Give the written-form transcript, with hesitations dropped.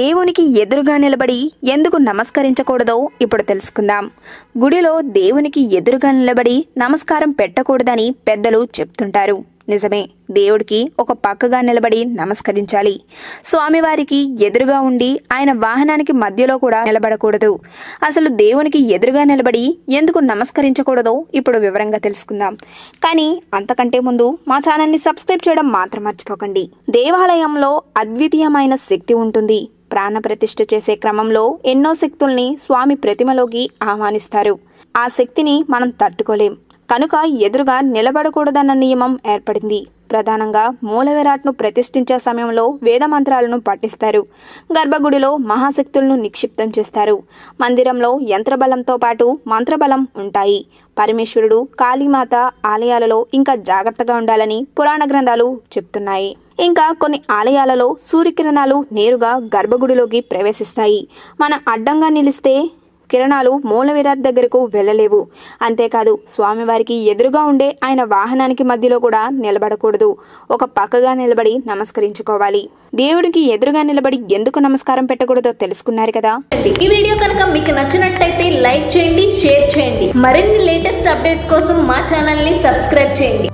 దేవునికి ఎదురుగా నిలబడి ఎందుకు నమస్కరించకూడదో ఇప్పుడు తెలుసుకుందాం. గుడిలో దేవునికి ఎదురుగా నిలబడి నమస్కారం పెట్టకూడదని పెద్దలు చెప్తుంటారు. నిజమే, దేవుడికి ఒక పక్కగా నిలబడి నమస్కరించాలి. స్వామివారికి ఎదురుగా ఉండి ఆయన వాహనానికి మధ్యలో కూడా నిలబడకూడదు. అసలు దేవునికి ఎదురుగా నిలబడి ఎందుకు నమస్కరించకూడదో ఇప్పుడు వివరంగా తెలుసుకుందాం. కానీ అంతకంటే ముందు మా ఛానల్ని సబ్స్క్రైబ్ చేయడం మాత్రం మర్చిపోకండి. దేవాలయంలో అద్వితీయమైన శక్తి ఉంటుంది. ప్రాణప్రతిష్ఠ చేసే క్రమంలో ఎన్నో శక్తుల్ని స్వామి ప్రతిమలోకి ఆహ్వానిస్తారు. ఆ శక్తిని మనం తట్టుకోలేం కనుక ఎదురుగా నిలబడకూడదన్న నియమం ఏర్పడింది. ప్రధానంగా మూల విరాట్ను ప్రతిష్ఠించే సమయంలో వేద మంత్రాలను పఠిస్తారు. గర్భగుడిలో మహాశక్తులను నిక్షిప్తం చేస్తారు. మందిరంలో యంత్రబలంతో పాటు మంత్రబలం ఉంటాయి. పరమేశ్వరుడు, కాళీమాత ఆలయాలలో ఇంకా జాగ్రత్తగా ఉండాలని పురాణ గ్రంథాలు చెప్తున్నాయి. ఇంకా కొన్ని ఆలయాలలో సూర్యకిరణాలు నేరుగా గర్భగుడిలోకి ప్రవేశిస్తాయి. మన అడ్డంగా నిలిస్తే కిరణాలు మూల విరాట్ దగ్గరకు వెళ్ళలేవు. అంతేకాదు, స్వామివారికి ఎదురుగా ఉండే ఆయన వాహనానికి మధ్యలో కూడా నిలబడకూడదు. ఒక పక్కగా నిలబడి నమస్కరించుకోవాలి. దేవుడికి ఎదురుగా నిలబడి ఎందుకు నమస్కారం పెట్టకూడదో తెలుసుకున్నారు కదా. ఈ వీడియో కనుక మీకు నచ్చినట్లయితే లైక్ చేయండి, షేర్ చేయండి. మరిన్ని లేటెస్ట్ అప్డేట్స్ కోసం మా ఛానల్ ని సబ్స్క్రైబ్ చేయండి.